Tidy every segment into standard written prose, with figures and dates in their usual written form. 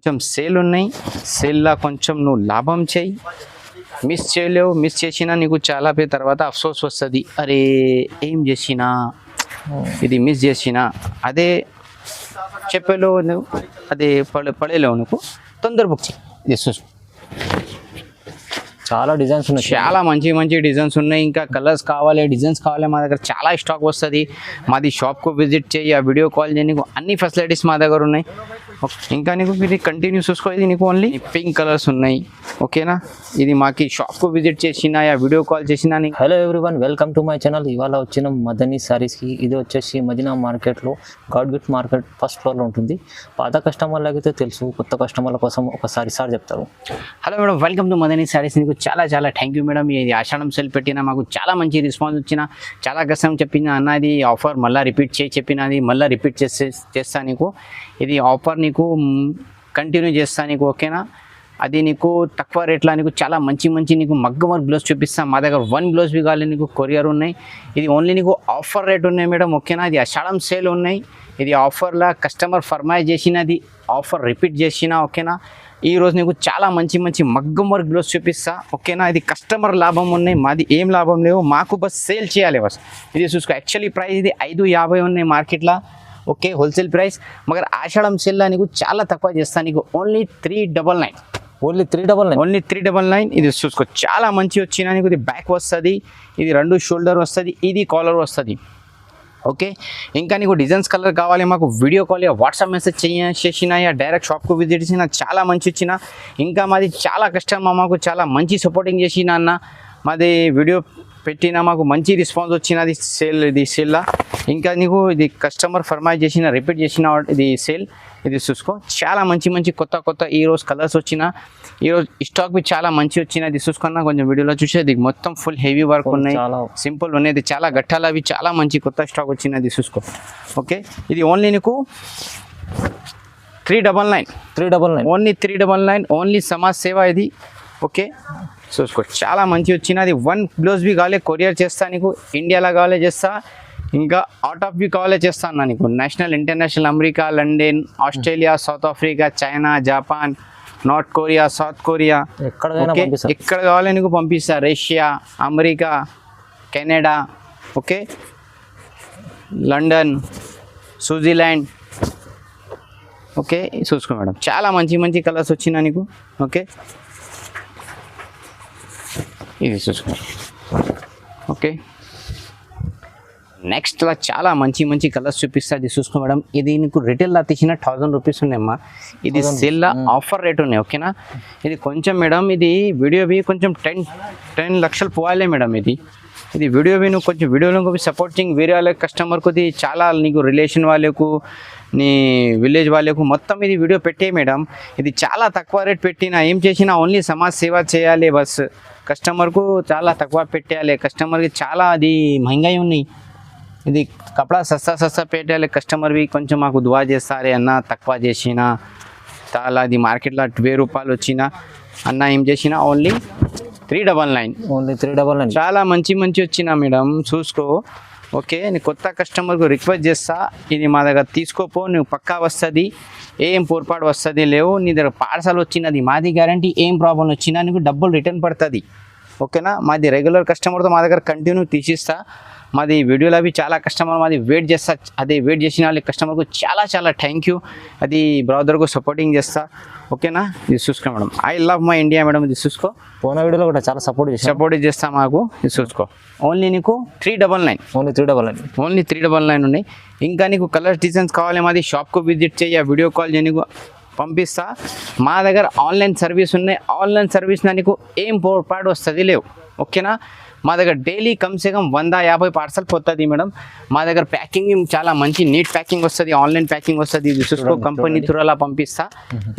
కొంచెం సేల్ ఉన్నాయి, సేల్లా కొంచెం నువ్వు లాభం చేయి, మిస్ చేయలేవు. మిస్ చేసినా నీకు చాలా పేరు తర్వాత అఫ్సోస్ వస్తుంది, అరే ఏం చేసినా ఇది మిస్ చేసినా. అదే చెప్పలేవు నువ్వు, అదే పడేలేవు నువ్వు, తొందర బుక్ చేయి. ఇది చాలా డిజైన్స్ ఉన్నాయి, చాలా మంచి మంచి డిజైన్స్ ఉన్నాయి. ఇంకా కలర్స్ కావాలి, డిజైన్స్ కావాలి, మా దగ్గర చాలా స్టాక్ వస్తుంది. మాది షాప్కు విజిట్ చేయి, ఆ వీడియో కాల్ చేయి, నీకు అన్ని ఫెసిలిటీస్ మా దగ్గర ఉన్నాయి. ఇంకా నీకు ఇది కంటిన్యూ చూసుకో, ఇది నీకు ఓన్లీ పింక్ కలర్స్ ఉన్నాయి. ఓకేనా, ఇది మాకి షాప్కు విజిట్ చేసినా, ఆ వీడియో కాల్ చేసినా. Hello everyone, welcome to my channel. ఇవాళ వచ్చిన మదనీ సారీస్కి. ఇది వచ్చేసి మదీనా మార్కెట్లో గాడ్ గిఫ్ట్ మార్కెట్ ఫస్ట్ ఫ్లోర్లో ఉంటుంది. పాత కస్టమర్లకి అయితే తెలుసు, కొత్త కస్టమర్ల కోసం ఒకసారి సార్ చెప్తారు. Hello madam, welcome to Madani saris. నీకు చాలా చాలా థ్యాంక్ యూ మేడం. ఇది ఆషాఢం సెల్ పెట్టినా మాకు చాలా మంచి రెస్పాన్స్ వచ్చిన, చాలా కష్టం చెప్పిన అన్నది ఆఫర్ మళ్ళీ రిపీట్ చేసి చెప్పినది, మళ్ళీ రిపీట్ చేస్తా నీకు. ఇది ఆఫర్ నీకు కంటిన్యూ చేస్తా నీకు. ఓకేనా, అది నీకు తక్కువ రేట్లో నీకు చాలా మంచి మంచి నీకు మగ్గం వర్క్ బ్లౌజ్ చూపిస్తాను. మా దగ్గర 1 బ్లౌజ్ బి కావాలి నీకు, కొరియర్ ఉన్నాయి. ఇది ఓన్లీ నీకు ఆఫర్ రేట్ ఉన్నాయి మేడం. ఓకేనా, ఇది ఆషాఢం సేల్ ఉన్నాయి. ఇది ఆఫర్లా కస్టమర్ ఫర్మాయిజ్ చేసినది, ఆఫర్ రిపీట్ చేసిన. ఓకేనా, ఈరోజు నీకు చాలా మంచి మంచి మగ్గం వర్క్ బ్లౌజ్ చూపిస్తా. ఓకేనా, ఇది కస్టమర్ లాభం ఉన్నాయి, మాది ఏం లాభం లేవు, మాకు బస్ సేల్ చేయాలి బస్. ఇది చూసుకో, యాక్చువల్లీ ప్రైస్ ఇది 550 ఉన్నాయి మార్కెట్లో. Okay, wholesale price. మగర్ ఆషాఢం సేల్లో నీకు చాలా తక్కువ చేస్తాను, నీకు ఓన్లీ 399. Only 399, only 399. ఇది చూసుకో, చాలా మంచి వచ్చిన నీకు. ఇది బ్యాక్ వస్తుంది, ఇది 2 షోల్డర్ వస్తుంది, ఇది కాలర్ వస్తుంది. ఓకే, ఇంకా నీకు డిజైన్స్ కలర్ కావాలి, మాకు వీడియో కాల్ వాట్సాప్ మెసేజ్ చేసినా, డైరెక్ట్ షాప్కు విజిట్ చేసిన, చాలా మంచి వచ్చిన. ఇంకా మాది చాలా కస్టమర్ మాకు చాలా మంచి సపోర్టింగ్ చేసిన అన్న. మాది వీడియో పెట్టినా మాకు మంచి రెస్పాన్స్ వచ్చినది సేల్. ఇది సేల్లా ఇంకా నీకు ఇది కస్టమర్ ఫర్మాయిజ్ చేసిన, రిపీట్ చేసిన ఇది సేల్. ఇది చూసుకో, చాలా మంచి మంచి కొత్త కొత్త ఈరోజు కలర్స్ వచ్చిన, ఈరోజు స్టాక్ బి చాలా మంచి వచ్చిన. ఇది చూసుకున్నా కొంచెం వీడియోలో చూసేది మొత్తం ఫుల్ హెవీ వర్క్ ఉన్నాయి, సింపుల్ ఉన్నాయి, చాలా గట్టాలు అవి చాలా మంచి కొత్త స్టాక్ వచ్చినది చూసుకో. ఓకే, ఇది ఓన్లీ నీకు 399, ఓన్లీ 399, ఓన్లీ సమాజ్ సేవ ఇది. ఓకే, చూసుకో, చాలా మంచి వచ్చినది. 1 బ్లౌజ్ బి కావాలి, కొరియర్ చేస్తా నీకు, ఇండియాలో కావాలి చేస్తా, ఇంకా అవుట్ ఆఫ్ బి కావాలి చేస్తా అన్న నీకు. National, international, America, London, Australia, south Africa, China, Japan, north Korea, south Korea, ఎక్కడ కావాలి నీకు పంపిస్తా. Russia, America, Canada, okay, London, Switzerland. Okay, చూసుకో మేడం, చాలా మంచి మంచి కలర్స్ వచ్చినా నీకు. ఓకే, ఇది చూసుకో. ఓకే, నెక్స్ట్లో చాలా మంచి మంచి కలర్స్ చూపిస్తా. ఇది చూసుకో మేడం, ఇది నీకు రిటైల్లో తీసిన 1000 రూపీస్ ఉన్నాయమ్మా, ఇది సేల్లో ఆఫర్ రేట్ ఉన్నాయి. ఓకేనా, ఇది కొంచెం మేడం, ఇది వీడియోవి కొంచెం 10 లక్షలు పోవాలే మేడం. ఇది వీడియోవి నువ్వు కొంచెం వీడియోలో సపోర్టింగ్ వేరే వాళ్ళ కస్టమర్కు ఇది చాలా, నీకు రిలేషన్ వాళ్ళకు, నీ విలేజ్ వాళ్ళకు మొత్తం ఇది వీడియో పెట్టే మేడం. ఇది చాలా తక్కువ రేట్ పెట్టినా, ఏం చేసినా ఓన్లీ సమాజ్ సేవ చేయాలి బస్. కస్టమర్కు చాలా తక్కువ పెట్టేయాలి, కస్టమర్కి చాలా అది మహంగాయి ఉన్నాయి. ఇది కపడా సస్తా పెట్టాలి, కస్టమర్వి కొంచెం మాకు దువా చేస్తారే అన్న, తక్కువ చేసినా చాలా. అది మార్కెట్లో 2000 రూపాయలు వచ్చిన అన్న, ఏం చేసినా ఓన్లీ 399, ఓన్లీ 399. చాలా మంచి మంచి వచ్చిన మేడం, చూసుకో. ఓకే, నీ కొత్త కస్టమర్కు రిక్వెస్ట్ చేస్తా, ఇది మా దగ్గర తీసుకోపో, నువ్వు పక్కా వస్తుంది, ఏం పొరపాటు వస్తుంది లేవు. నీ దగ్గర పార్సల్ వచ్చినది మాది గ్యారంటీ, ఏం ప్రాబ్లం వచ్చినా నీకు డబ్బులు రిటర్న్ పడుతుంది. ఓకేనా, మాది రెగ్యులర్ కస్టమర్తో మా దగ్గర కంటిన్యూ తీసిస్తా. మాది వీడియోలో అవి చాలా కస్టమర్ మాది వెయిట్ చేస్తా, అదే వెయిట్ చేసిన వాళ్ళ కస్టమర్కు చాలా చాలా థ్యాంక్ యూ. అది బ్రదర్కు సపోర్టింగ్ చేస్తా. ఓకేనా, ఇది చూసుకో madam, I love my India madam. ఇది చూసుకో, పోన వీడియోలో కూడా చాలా సపోర్ట్ చేస్తా మాకు. ఇది చూసుకో, ఓన్లీ నీకు 399, ఓన్లీ 399 ఉన్నాయి. ఇంకా నీకు కలర్స్ డిజైన్స్ కావాలి, మాది షాప్కు విజిట్ చేయి, ఆ వీడియో కాల్ చేయి, నీకు పంపిస్తా. మా దగ్గర ఆన్లైన్ సర్వీస్ ఉన్నాయి, ఆన్లైన్ సర్వీస్ నీకు ఏం పొరపాటు వస్తుంది లేవు. ఓకేనా, మా దగ్గర డైలీ కమ్సే కమ్ 150 పార్సల్ పోతుంది మేడం. మా దగ్గర ప్యాకింగ్ చాలా మంచి నీట్ ప్యాకింగ్ వస్తుంది, ఆన్లైన్ ప్యాకింగ్ వస్తుంది. ఇది చూసుకో, కంపెనీ త్రూలా పంపిస్తా,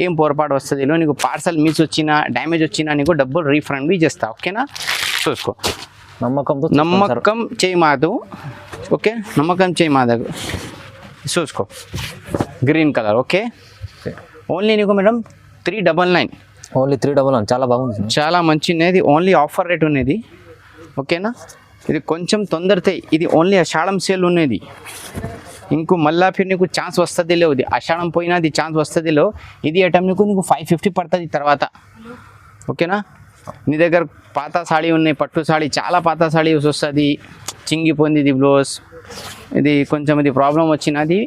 ఏం పొరపాటు వస్తుంది లేవు. నీకు పార్సల్ మిస్ వచ్చినా, డ్యామేజ్ వచ్చినా నీకు డబ్బులు రీఫండ్ బి చేస్తా. ఓకేనా, చూసుకో, నమ్మకం చేయి మాదు. ఓకే, నమ్మకం చేయి మా దగ్గర. చూసుకో, గ్రీన్ కలర్. ఓకే, ఓన్లీ నీకు మేడం 399, ఓన్లీ 399, చాలా బాగుంది, చాలా మంచి ఉన్నది. ఓన్లీ ఆఫర్ రేట్ ఉన్నది. ఓకేనా, ఇది కొంచెం తొందరతే, ఇది ఓన్లీ ఆషాఢం సేల్ ఉన్నది. ఇంకో మళ్ళా ఫిర్ నీకు ఛాన్స్ వస్తుంది లేవు, ఇది ఆషాఢం పోయినా అది ఛాన్స్ వస్తుంది లేవు. ఇది ఐటమ్ నీకు 550 పడుతుంది తర్వాత. ఓకేనా, నీ దగ్గర పాత సాడీ ఉన్నాయి, పట్టు సాడీ చాలా పాత సాడీ వస్తుంది, చింగిపోయింది ఇది బ్లౌజ్, ఇది కొంచెం ఇది ప్రాబ్లం వచ్చినది,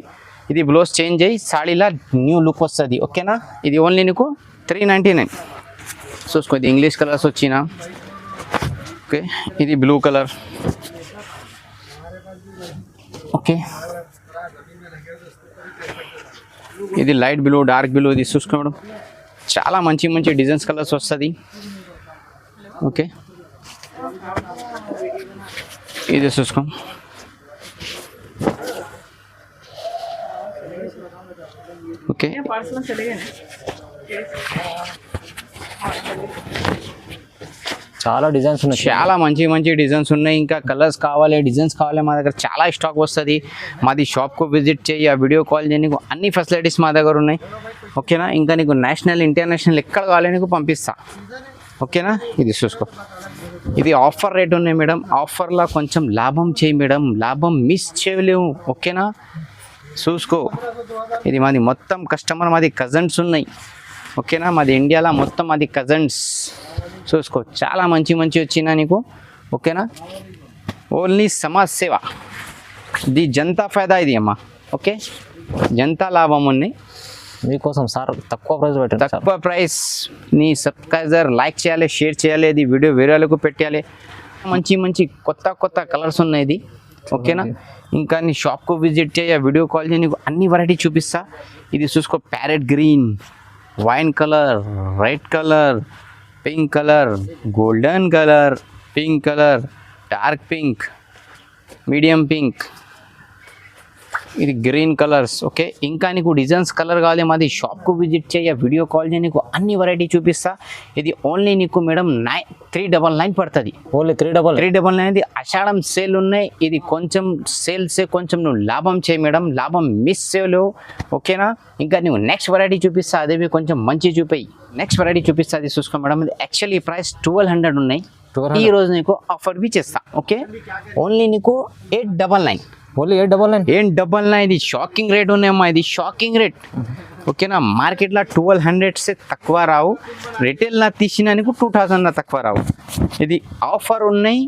ఇది బ్లౌజ్ చేంజ్ అయ్యి సాడీలా న్యూ లుక్ వస్తుంది. ఓకేనా, ఇది ఓన్లీ నీకు 399. చూసుకో, ఇది ఇంగ్లీష్ కలర్స్ వచ్చిన. ఓకే, ఇది బ్లూ కలర్. ఓకే, ఇది లైట్ బ్లూ, డార్క్ బ్లూ, ఇది చూసుకోవడం చాలా మంచి మంచి డిజైన్స్ కలర్స్ వస్తుంది. ఓకే, ఇది చూసుకో. ఓకే, చాలా డిజైన్స్ ఉన్నాయి, చాలా మంచి మంచి డిజైన్స్ ఉన్నాయి. ఇంకా కలర్స్ కావాలి, డిజైన్స్ కావాలి, మా దగ్గర చాలా స్టాక్ వస్తుంది. మాది షాప్కు విజిట్ చేయి, ఆ వీడియో కాల్ చేయి, నీకు అన్ని ఫెసిలిటీస్ మా దగ్గర ఉన్నాయి. ఓకేనా, ఇంకా నీకు నేషనల్ ఇంటర్నేషనల్ ఎక్కడ కావాలి నీకు పంపిస్తా. ఓకేనా, ఇది చూసుకో, ఇది ఆఫర్ రేట్ ఉన్నాయి మేడం. ఆఫర్లో కొంచెం లాభం చేయి మేడం, లాభం మిస్ చేయలేము. ఓకేనా, చూసుకో, ఇది మాది మొత్తం కస్టమర్, మాది కజన్స్ ఉన్నాయి. ఓకేనా, మాది ఇండియాలో మొత్తం మాది కజన్స్. చూసుకో, చాలా మంచి మంచి వచ్చినా నీకు. ఓకేనా, ఓన్లీ సమాజ్ సేవ, ఇది జనతా ఫైదా ఇది అమ్మా. ఓకే, జనతా లాభం ఉన్నాయి. మీకోసం సార్ తక్కువ ప్రైస్ పెట్టండి, తక్కువ ప్రైస్. నీ సబ్స్క్రైబర్ లైక్ చేయాలి, షేర్ చేయాలి, ఇది వీడియో వేరే వాళ్ళకు పెట్టాలి. మంచి మంచి కొత్త కొత్త కలర్స్ ఉన్నాయి ఇది. ఓకేనా, ఇంకా నీ షాప్కు విజిట్ చేయ, వీడియో కాల్ చేయ, నీకు అన్ని వెరైటీ చూపిస్తా. ఇది చూసుకో, parrot green, wine colour, red colour, pink colour, golden colour, pink colour, dark pink, medium pink, ఇది గ్రీన్ కలర్స్. ఓకే, ఇంకా నీకు డిజైన్స్ కలర్ కావాలి, మాది షాప్కు విజిట్ చేయ, వీడియో కాల్ చేయ, నీకు అన్ని వెరైటీ చూపిస్తా. ఇది ఓన్లీ నీకు మేడం 399 పడుతుంది. ఓన్లీ 399. ఇది ఆషాఢం సేల్ ఉన్నాయి. ఇది కొంచెం సేల్సే, కొంచెం నువ్వు లాభం చేయి మేడం, లాభం మిస్ చేయలేవు. ఓకేనా, ఇంకా నువ్వు నెక్స్ట్ వెరైటీ చూపిస్తా, అదేవి కొంచెం మంచి చూపాయి. నెక్స్ట్ వెరైటీ చూపిస్తా, అది చూసుకో మేడం. ఇది యాక్చువల్లీ ప్రైస్ 1200 ఉన్నాయి, ఈ రోజు నీకు ఆఫర్ బి చేస్తా. ఓకే, ఓన్లీ నీకు 899. ఓన్లీ 899. ఇది షాకింగ్ రేట్ ఉన్నాయమ్మా, ఇది షాకింగ్ రేట్. ఓకేనా, మార్కెట్లో 1200 తక్కువ రావు, రిటైల్లో తీసిన నీకు 2000 తక్కువ రావు. ఇది ఆఫర్ ఉన్నాయి,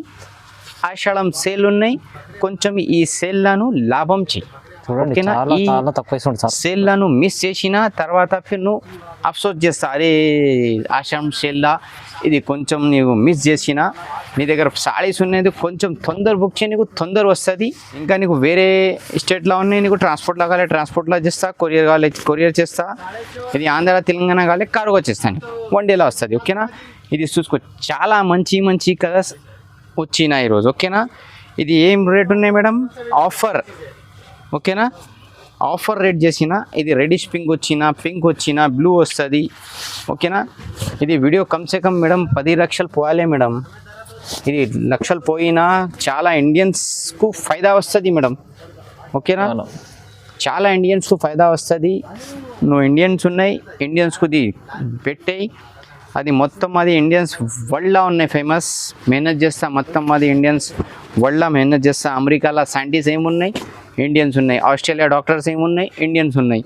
ఆషాఢం సేల్ ఉన్నాయి. కొంచెం ఈ సేల్లను లాభం చేయి. ఓకేనా, ఈ సేల్లను మిస్ చేసిన తర్వాత నువ్వు అఫ్సోస్ చేస్తా, అరే ఆషాఢం సేల్లా ఇది కొంచెం నీవు మిస్ చేసిన. నీ దగ్గర సాడీస్ ఉన్నాయి, కొంచెం తొందర బుక్ చేయి, నీకు తొందర వస్తుంది. ఇంకా నీకు వేరే స్టేట్లో ఉన్నాయి, నీకు ట్రాన్స్పోర్ట్లో కావాలి, ట్రాన్స్పోర్ట్లో చేస్తా. కొరియర్ కావాలి, కొరియర్ చేస్తా. ఇది ఆంధ్ర తెలంగాణ కావాలి, కార్గో చేస్తాను, 1 డేలో వస్తుంది. ఓకేనా, ఇది చూసుకో, చాలా మంచి మంచి కలర్స్ వచ్చినా ఈరోజు. ఓకేనా, ఇది ఏం రేట్ ఉన్నాయి మేడం? ఆఫర్. ఓకేనా, ఆఫర్ రేట్ చేసిన. ఇది రెడిష్ పింక్ వచ్చిన, పింక్ వచ్చిన, బ్లూ వస్తుంది. ఓకేనా, ఇది వీడియో కమ్సే కమ్ మేడం 10 లక్షలు పోయాలి మేడం. ఇది లక్షలు పోయినా చాలా ఇండియన్స్కు ఫైదా వస్తుంది మేడం. ఓకేనా, చాలా ఇండియన్స్కు ఫైదా వస్తుంది. నువ్వు ఇండియన్స్ ఉన్నాయి, ఇండియన్స్కు ఇది పెట్టేయి. అది మొత్తం అది ఇండియన్స్ వరల్డ్లో ఉన్నాయి ఫేమస్. మెహనత్ చేస్తా, మొత్తం అది ఇండియన్స్ వరల్డ్లో మెహనత్ చేస్తా. అమెరికాలో సైంటిస్ట్ ఏమున్నాయి, ఇండియన్స్ ఉన్నాయి. ఆస్ట్రేలియా డాక్టర్స్ ఏమున్నాయి, ఇండియన్స్ ఉన్నాయి.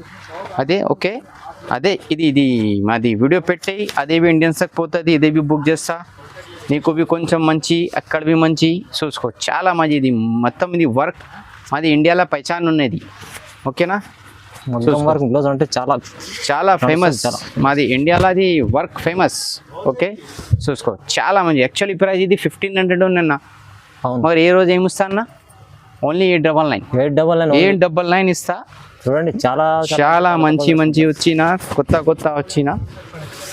అదే ఓకే, అదే ఇది మాది వీడియో పెట్టేయి, అదేవి ఇండియన్స్కి పోతుంది, ఇదేవి బుక్ చేస్తా. నీకు కొంచెం మంచి, అక్కడవి మంచి చూసుకో. చాలా మంచి, ఇది మొత్తం ఇది వర్క్ మాది ఇండియాలో పైచాన్ ఉన్నది. ఓకేనా, అంటే చాలా చాలా ఫేమస్, మాది ఇండియాలో అది వర్క్ ఫేమస్. ఓకే, చూసుకో, చాలా మంచి. యాక్చువల్లీ ప్రైస్ ఇది 1500 ఉన్నన్న, మరి ఏ రోజు ఏమిస్తా అన్న? ఓన్లీ 899 ఇస్తా. చూడండి, చాలా చాలా మంచి మంచి వచ్చిన, కొత్త కొత్త వచ్చిన,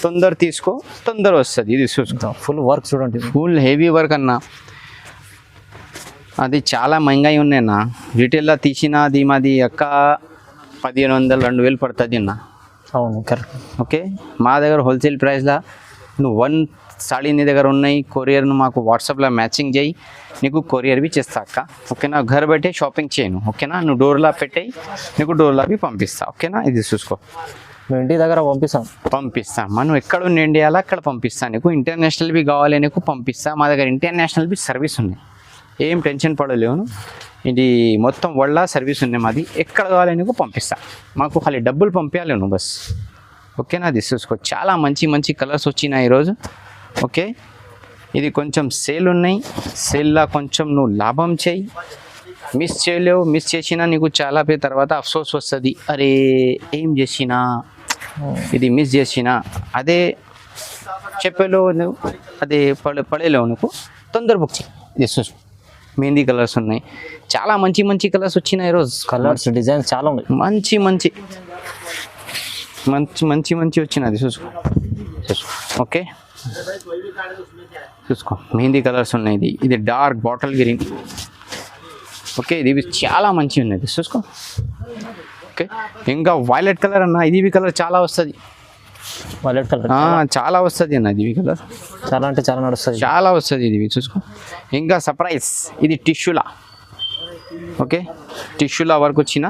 తొందర తీసుకో, తొందర వస్తుంది. ఇది చూసుకో, ఫుల్ వర్క్ చూడండి, ఫుల్ హెవీ వర్క్ అన్న. అది చాలా మహంగాయి ఉన్నాయన్న, రిటైల్లో తీసిన అది మాది అక్క 1500 2000 పడుతుంది అన్న. అవును, కరెక్ట్. ఓకే, మా దగ్గర హోల్సేల్ ప్రైస్లో నువ్వు 1 సాడీ నీ దగ్గర ఉన్నాయి, కొరియర్ను మాకు వాట్సాప్లో మ్యాచింగ్ చేయి, నీకు కొరియర్ బి చేస్తా అక్క. ఓకేనా, घर बैठे షాపింగ్ చేయను. ఓకేనా, నువ్వు డోర్లా పెట్టేయి, నీకు డోర్లా బి పంపిస్తా. ఓకేనా, ఇది చూసుకో, మేము ఇంటి దగ్గర పంపిస్తా. మనం ఎక్కడ ఉన్న ఇండియాలో అక్కడ పంపిస్తా. నీకు ఇంటర్నేషనల్ బి కావాలి, నీకు పంపిస్తా. మా దగ్గర ఇంటర్నేషనల్ బి సర్వీస్ ఉన్నాయి, ఏం టెన్షన్ పడలేవు. ఇది మొత్తం వల్ల సర్వీస్ ఉంది మాది. ఎక్కడ కావాలి నీకు పంపిస్తా, మాకు ఖాళీ డబ్బులు పంపించాలి నువ్వు బస్. ఓకేనా, అది చూసుకో. చాలా మంచి మంచి కలర్స్ వచ్చినాయి ఈరోజు. ఓకే, ఇది కొంచెం సేల్ ఉన్నాయి, సేల్లా కొంచెం నువ్వు లాభం చేయి. మిస్ చేయలేవు, మిస్ చేసినా నీకు చాలా పేరు తర్వాత అఫ్సోస్ వస్తుంది, అరే ఏం చేసినా ఇది మిస్ చేసినా. అదే చెప్పలేవు నువ్వు, అదే పడేలేవు నువ్వు, తొందర బుక్ చేయి. ఇది చూసుకో, మెహందీ కలర్స్ ఉన్నాయి, చాలా మంచి మంచి కలర్స్ వచ్చినాయి ఈరోజు. కలర్స్ డిజైన్స్ చాలా ఉన్నాయి, మంచి మంచి మంచి మంచి మంచి వచ్చినది. చూసుకో చూసుకో. ఓకే చూసుకో, మెహందీ కలర్స్ ఉన్నాయి. ఇది డార్క్ బాటిల్ గ్రీన్. ఓకే, ఇది చాలా మంచి ఉన్నది. చూసుకో. ఓకే, ఇంకా వైలెట్ కలర్ అన్న, ఇది కలర్ చాలా వస్తుంది. వైలెట్ కలర్ చాలా వస్తుంది అన్న, ఇది కలర్ చాలా అంటే చాలా నడుస్తుంది, చాలా వస్తుంది ఇది. చూసుకో. ఇంకా సర్ప్రైజ్, ఇది టిష్యూలా. ఓకే, టిష్యూలా వర్క్ వచ్చిన.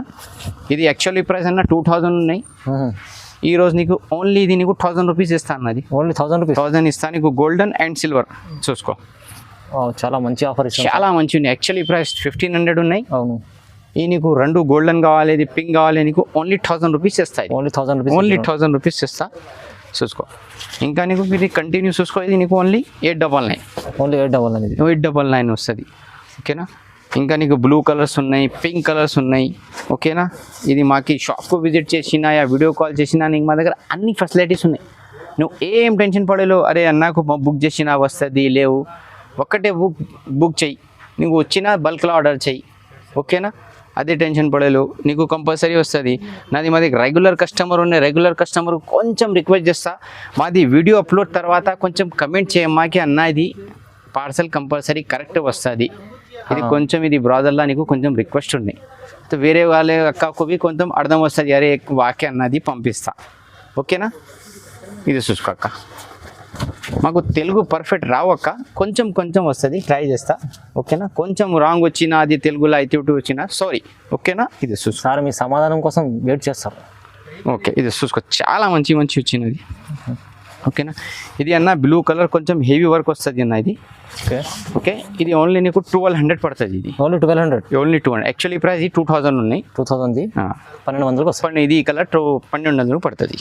ఇది యాక్చువల్లీ ప్రైస్ అన్న 2000 ఉన్నాయి. ఈరోజు నీకు ఓన్లీ ఇది నీకు 1000 రూపీస్ ఇస్తాను. అన్నది ఓన్లీ 1000 రూపీస్. 1000 ఇస్తాను నీకు, గోల్డెన్ అండ్ సిల్వర్. చూసుకో, చాలా మంచి ఆఫర్ ఇస్తాను, చాలా మంచి ఉన్నాయి. యాక్చువల్లీ ప్రైస్ 1500 ఉన్నాయి. అవును, ఈ నీకు 2 గోల్డెన్ కావాలి, ఇది పింక్ కావాలి, నీకు ఓన్లీ 1000 రూపీస్ ఇస్తాయి. ఓన్లీ 1000 రూపీస్, ఓన్లీ 1000 రూపీస్ ఇస్తా. చూసుకో. ఇంకా నీకు ఇది కంటిన్యూ చూసుకో, ఇది నీకు ఓన్లీ 899. ఓన్లీ 899 అనేది, 899 వస్తుంది. ఓకేనా, ఇంకా నీకు బ్లూ కలర్స్ ఉన్నాయి, పింక్ కలర్స్ ఉన్నాయి. ఓకేనా, ఇది మాకి షాప్కు విజిట్ చేసినా యా వీడియో కాల్ చేసినా నీకు మా దగ్గర అన్ని ఫెసిలిటీస్ ఉన్నాయి. నువ్వు ఏం టెన్షన్ పడేలో, అరే అన్నకు బుక్ చేసినా వస్తుంది లేవు, ఒక్కటే బుక్ చెయ్యి, నీకు వచ్చినా బల్క్లో ఆర్డర్ చెయ్యి. ఓకేనా, అదే టెన్షన్ పడేలు, నీకు కంపల్సరీ వస్తుంది. మాది రెగ్యులర్ కస్టమర్ ఉన్నాయి, రెగ్యులర్ కస్టమర్ కొంచెం రిక్వెస్ట్ చేస్తా, మాది వీడియో అప్లోడ్ తర్వాత కొంచెం కమెంట్ చేయమ్మాకి అన్న, ఇది పార్సల్ కంపల్సరీ కరెక్ట్ వస్తుంది. ఇది కొంచెం ఇది బ్రదర్లా నీకు కొంచెం రిక్వెస్ట్ ఉన్నాయి, వేరే వాళ్ళ అక్కకు కొంచెం అర్థం వస్తుంది, అరే వాకే అన్నది పంపిస్తా. ఓకేనా, ఇది చూసుకో అక్క, మాకు తెలుగు పర్ఫెక్ట్ రావు అక్క, కొంచెం కొంచెం వస్తుంది, ట్రై చేస్తా. ఓకేనా, కొంచెం రాంగ్ వచ్చినా, అది తెలుగులో అయితే వచ్చినా సారీ. ఓకేనా, ఇది చూసుకో సార్, మీ సమాధానం కోసం వెయిట్ చేస్తారు. ఓకే, ఇది చూసుకో, చాలా మంచి మంచి వచ్చినది. ఓకేనా, ఇది అన్న బ్లూ కలర్ కొంచెం హెవీ వర్క్ వస్తుంది అన్న ఇది. ఓకే ఓకే, ఇది ఓన్లీ నీకు 1200 పడుతుంది. ఇది ఓన్లీ 1200, ఓన్లీ 200. యాక్చువల్లీ ప్రైస్ 2000 ఉన్నాయి. 2000 1200 వస్తుంది. ఇది కలర్ 1200 పడుతుంది.